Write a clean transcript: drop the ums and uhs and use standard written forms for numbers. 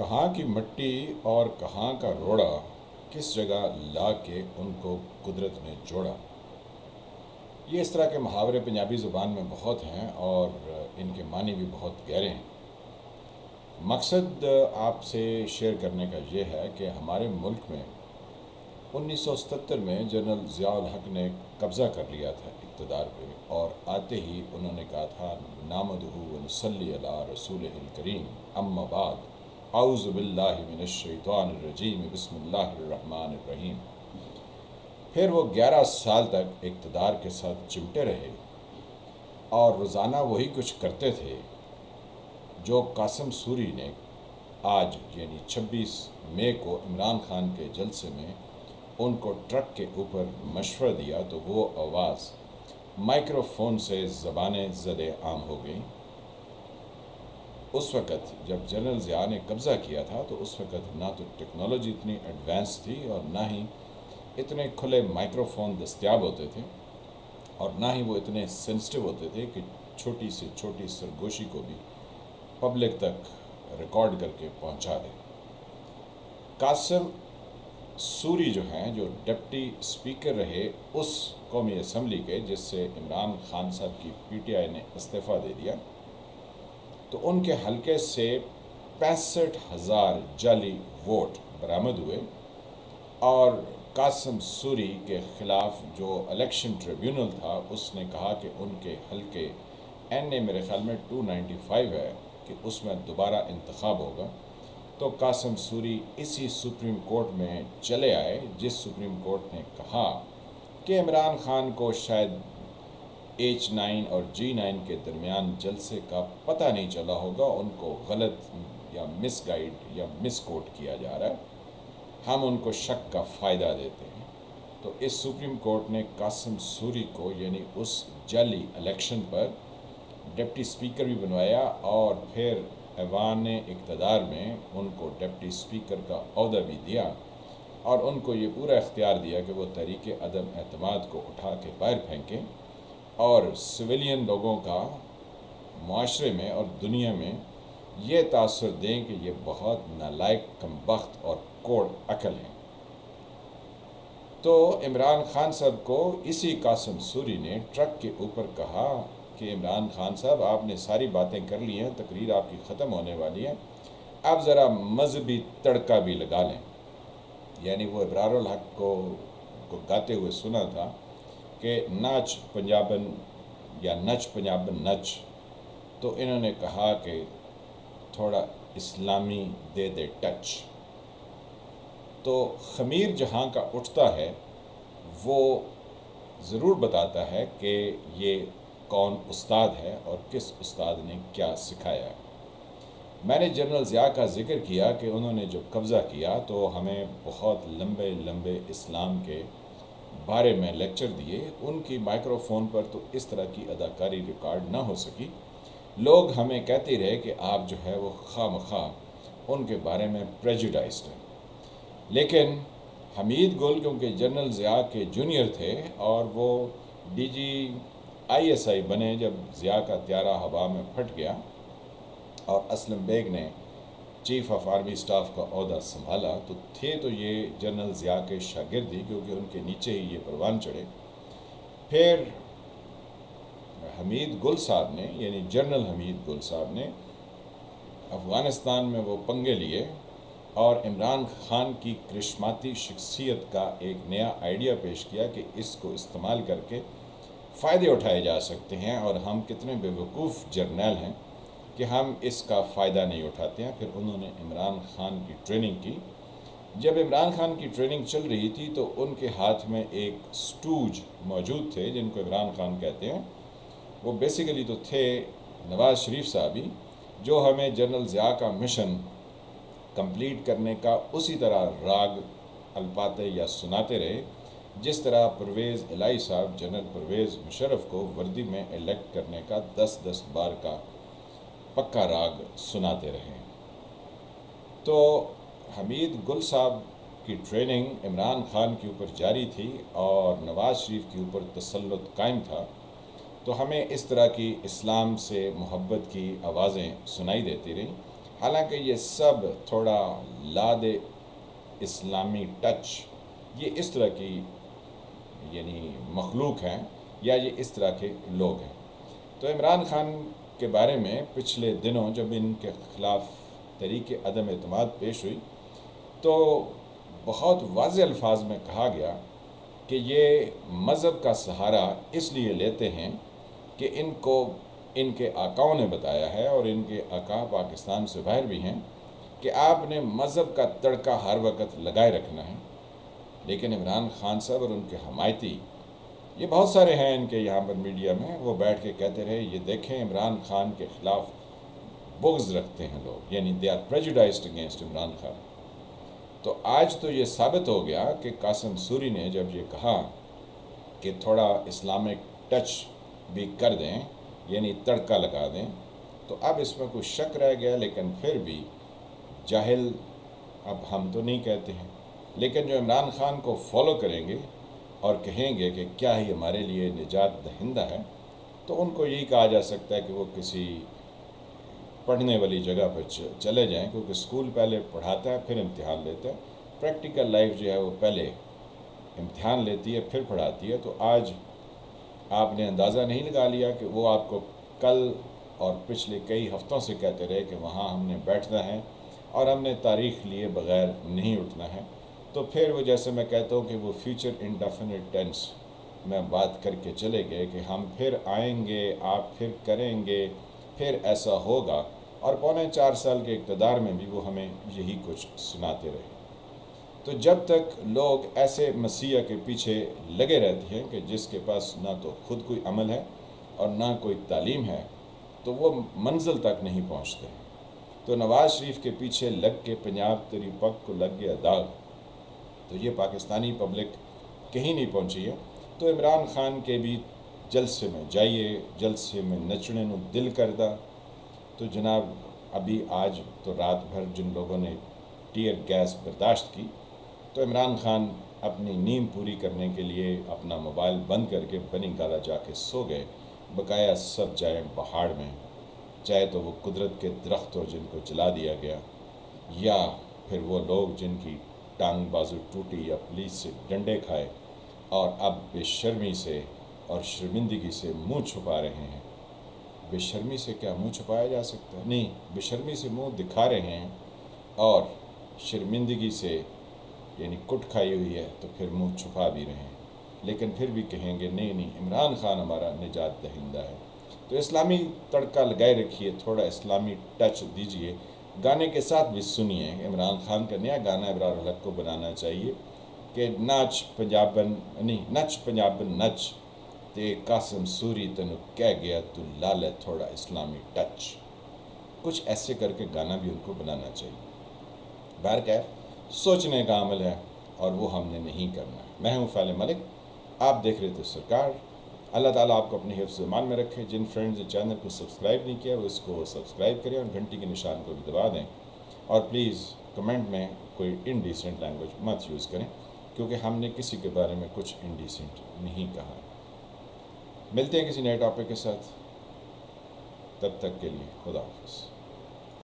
کہاں کی مٹی اور کہاں کا روڑا کس جگہ لا کے ان کو قدرت نے جوڑا۔ یہ اس طرح کے محاورے پنجابی زبان میں بہت ہیں اور ان کے معنی بھی بہت گہرے ہیں۔ مقصد آپ سے شیئر کرنے کا یہ ہے کہ ہمارے ملک میں 1977 میں جنرل ضیاء الحق نے قبضہ کر لیا تھا اقتدار پہ، اور آتے ہی انہوں نے کہا تھا نحمدہ ونصلی علی رسولہ الکریم اما بعد اعوذ باللہ من الشیطان الرجیم بسم اللہ الرحمن الرحیم۔ پھر وہ 11 سال تک اقتدار کے ساتھ چمٹے رہے اور روزانہ وہی کچھ کرتے تھے جو قاسم سوری نے آج یعنی 26 مئی کو عمران خان کے جلسے میں ان کو ٹرک کے اوپر مشورہ دیا تو وہ آواز مائکرو فون سے زبانیں زد عام ہو گئیں۔ اس وقت جب جنرل ضیاء نے قبضہ کیا تھا تو اس وقت نہ تو ٹیکنالوجی اتنی ایڈوانس تھی اور نہ ہی اتنے کھلے مائکرو فون دستیاب ہوتے تھے، اور نہ ہی وہ اتنے سینسٹیو ہوتے تھے کہ چھوٹی سے چھوٹی سرگوشی کو بھی پبلک تک ریکارڈ کر کے پہنچا دیں۔ قاسم سوری جو ہیں، جو ڈپٹی اسپیکر رہے اس قومی اسمبلی کے جس سے عمران خان صاحب کی پی ٹی آئی نے استعفیٰ دے دیا، تو ان کے حلقے سے 65,000 جعلی ووٹ برآمد ہوئے، اور قاسم سوری کے خلاف جو الیکشن ٹریبیونل تھا اس نے کہا کہ ان کے حلقے این اے میرے خیال میں 295 ہے کہ اس میں دوبارہ انتخاب ہوگا۔ تو قاسم سوری اسی سپریم کورٹ میں چلے آئے جس سپریم کورٹ نے کہا کہ عمران خان کو شاید H9 اور G9 کے درمیان جلسے کا پتہ نہیں چلا ہوگا، ان کو غلط یا مس گائیڈ یا مس کوٹ کیا جا رہا ہے، ہم ان کو شک کا فائدہ دیتے ہیں۔ تو اس سپریم کورٹ نے قاسم سوری کو یعنی اس جعلی الیکشن پر ڈپٹی اسپیکر بھی بنوایا، اور پھر ایوان اقتدار میں ان کو ڈپٹی اسپیکر کا عہدہ بھی دیا، اور ان کو یہ پورا اختیار دیا کہ وہ تحریک عدم اعتماد کو اٹھا کے باہر پھینکیں اور سویلین لوگوں کا معاشرے میں اور دنیا میں یہ تاثر دیں کہ یہ بہت نالائق، کمبخت اور کوڑ عقل ہیں۔ تو عمران خان صاحب کو اسی قاسم سوری نے ٹرک کے اوپر کہا کہ عمران خان صاحب آپ نے ساری باتیں کر لی ہیں، تقریر آپ کی ختم ہونے والی ہے، اب ذرا مذہبی تڑکا بھی لگا لیں۔ یعنی وہ ابرار الحق کو گاتے ہوئے سنا تھا کہ ناچ پنجابن یا نچ پنجابن نچ، تو انہوں نے کہا کہ تھوڑا اسلامی دے دے ٹچ۔ تو خمیر جہاں کا اٹھتا ہے وہ ضرور بتاتا ہے کہ یہ کون استاد ہے اور کس استاد نے کیا سکھایا ہے۔ میں نے جنرل ضیاء کا ذکر کیا کہ انہوں نے جو قبضہ کیا تو ہمیں بہت لمبے لمبے اسلام کے بارے میں لیکچر دیے، ان کی مائکرو فون پر تو اس طرح کی اداکاری ریکارڈ نہ ہو سکی۔ لوگ ہمیں کہتے رہے کہ آپ جو ہے وہ خواہ مخواہ ان کے بارے میں پریجوڈائزڈ ہیں، لیکن حمید گل کیونکہ جنرل ضیاء کے جونیئر تھے اور وہ ڈی جی ISI بنے جب ضیاء کا طیارہ ہوا میں پھٹ گیا، اور اسلم بیگ نے چیف آف آرمی اسٹاف کا عہدہ سنبھالا، تو تھے تو یہ جنرل ضیاء کے شاگرد ہی کیونکہ ان کے نیچے ہی یہ پروان چڑھے۔ پھر حمید گل صاحب نے یعنی جنرل حمید گل صاحب نے افغانستان میں وہ پنگے لیے اور عمران خان کی کرشماتی شخصیت کا ایک نیا آئیڈیا پیش کیا کہ اس کو استعمال کر کے فائدے اٹھائے جا سکتے ہیں، اور ہم کتنے بے وقوف جرنیل ہیں کہ ہم اس کا فائدہ نہیں اٹھاتے ہیں۔ پھر انہوں نے عمران خان کی ٹریننگ کی۔ جب عمران خان کی ٹریننگ چل رہی تھی تو ان کے ہاتھ میں ایک سٹوج موجود تھے جن کو عمران خان کہتے ہیں، وہ بیسیکلی تو تھے نواز شریف صاحب ہی، جو ہمیں جنرل ضیاء کا مشن کمپلیٹ کرنے کا اسی طرح راگ الپاتے یا سناتے رہے جس طرح پرویز الہی صاحب جنرل پرویز مشرف کو وردی میں الیکٹ کرنے کا 10 بار کا پکا راگ سناتے رہے۔ تو حمید گل صاحب کی ٹریننگ عمران خان کے اوپر جاری تھی اور نواز شریف کے اوپر تسلط قائم تھا، تو ہمیں اس طرح کی اسلام سے محبت کی آوازیں سنائی دیتی رہیں۔ حالانکہ یہ سب تھوڑا لاد اسلامی ٹچ یہ اس طرح کی یعنی مخلوق ہیں یا یہ اس طرح کے لوگ ہیں۔ تو عمران خان کے بارے میں پچھلے دنوں جب ان کے خلاف تحریک عدم اعتماد پیش ہوئی تو بہت واضح الفاظ میں کہا گیا کہ یہ مذہب کا سہارا اس لیے لیتے ہیں کہ ان کو ان کے آقاؤں نے بتایا ہے، اور ان کے آقا پاکستان سے باہر بھی ہیں، کہ آپ نے مذہب کا تڑکا ہر وقت لگائے رکھنا ہے۔ لیکن عمران خان صاحب اور ان کے حمایتی، یہ بہت سارے ہیں ان کے یہاں پر میڈیا میں، وہ بیٹھ کے کہتے رہے یہ دیکھیں عمران خان کے خلاف بغض رکھتے ہیں لوگ، یعنی they are prejudiced against Imran Khan. تو آج تو یہ ثابت ہو گیا کہ قاسم سوری نے جب یہ کہا کہ تھوڑا اسلامک ٹچ بھی کر دیں، یعنی تڑکا لگا دیں، تو اب اس میں کوئی شک رہ گیا۔ لیکن پھر بھی جاہل اب ہم تو نہیں کہتے ہیں، لیکن جو عمران خان کو فالو کریں گے اور کہیں گے کہ کیا ہی ہمارے لیے نجات دہندہ ہے، تو ان کو یہی کہا جا سکتا ہے کہ وہ کسی پڑھنے والی جگہ پر چلے جائیں، کیونکہ اسکول پہلے پڑھاتا ہے پھر امتحان لیتا ہے، پریکٹیکل لائف جو ہے وہ پہلے امتحان لیتی ہے پھر پڑھاتی ہے۔ تو آج آپ نے اندازہ نہیں لگا لیا کہ وہ آپ کو کل اور پچھلے کئی ہفتوں سے کہتے رہے کہ وہاں ہم نے بیٹھنا ہے اور ہم نے تاریخ لیے بغیر نہیں اٹھنا ہے۔ تو پھر وہ جیسے میں کہتا ہوں کہ وہ فیوچر انڈیفینٹ ٹینس میں بات کر کے چلے گئے کہ ہم پھر آئیں گے، آپ پھر کریں گے، پھر ایسا ہوگا، اور پونے 4 سال کے اقتدار میں بھی وہ ہمیں یہی کچھ سناتے رہے۔ تو جب تک لوگ ایسے مسیح کے پیچھے لگے رہتے ہیں کہ جس کے پاس نہ تو خود کوئی عمل ہے اور نہ کوئی تعلیم ہے، تو وہ منزل تک نہیں پہنچتے۔ تو نواز شریف کے پیچھے لگ کے پنجاب تیری پگ کو لگ گیا داغ، تو یہ پاکستانی پبلک کہیں نہیں پہنچی ہے۔ تو عمران خان کے بھی جلسے میں جائیے، جلسے میں نچنے نو دل کردہ۔ تو جناب ابھی آج تو رات بھر جن لوگوں نے ٹیئر گیس برداشت کی، تو عمران خان اپنی نیند پوری کرنے کے لیے اپنا موبائل بند کر کے بنی گالا جا کے سو گئے۔ بقایا سب جائیں پہاڑ میں، چاہے تو وہ قدرت کے درخت ہو جن کو جلا دیا گیا، یا پھر وہ لوگ جن کی ٹانگ بازو ٹوٹی یا پولیس سے ڈنڈے کھائے اور اب بے شرمی سے اور شرمندگی سے منہ چھپا رہے ہیں۔ بے شرمی سے کیا منہ چھپایا جا سکتا ہے؟ نہیں، بے شرمی سے منہ دکھا رہے ہیں، اور شرمندگی سے یعنی کٹ کھائی ہوئی ہے تو پھر منہ چھپا بھی رہے ہیں، لیکن پھر بھی کہیں گے نہیں نہیں عمران خان ہمارا نجات دہندہ ہے۔ تو اسلامی تڑکا لگائے رکھیے، تھوڑا اسلامی ٹچ دیجئے، گانے کے ساتھ بھی سنیے۔ عمران خان کا نیا گانا ابرار الحق کو بنانا چاہیے کہ نچ پنجابن نہیں، نچ پنجابن نچ تے قاسم سوری تینوں کہہ گیا تو لالے تھوڑا اسلامی ٹچ، کچھ ایسے کر کے گانا بھی ان کو بنانا چاہیے۔ بہرکیف سوچنے کا عمل ہے اور وہ ہم نے نہیں کرنا ہے۔ میں ہوں فعال ملک، آپ دیکھ رہے تھے سرکار۔ اللہ تعالیٰ آپ کو اپنے حفظ ایمان میں رکھے۔ جن فرینڈز نے چینل کو سبسکرائب نہیں کیا وہ اس کو سبسکرائب کریں اور گھنٹی کے نشان کو بھی دبا دیں، اور پلیز کمنٹ میں کوئی انڈیسنٹ لینگویج مت یوز کریں، کیونکہ ہم نے کسی کے بارے میں کچھ انڈیسنٹ نہیں کہا۔ ملتے ہیں کسی نئے ٹاپک کے ساتھ، تب تک کے لیے خدا حافظ۔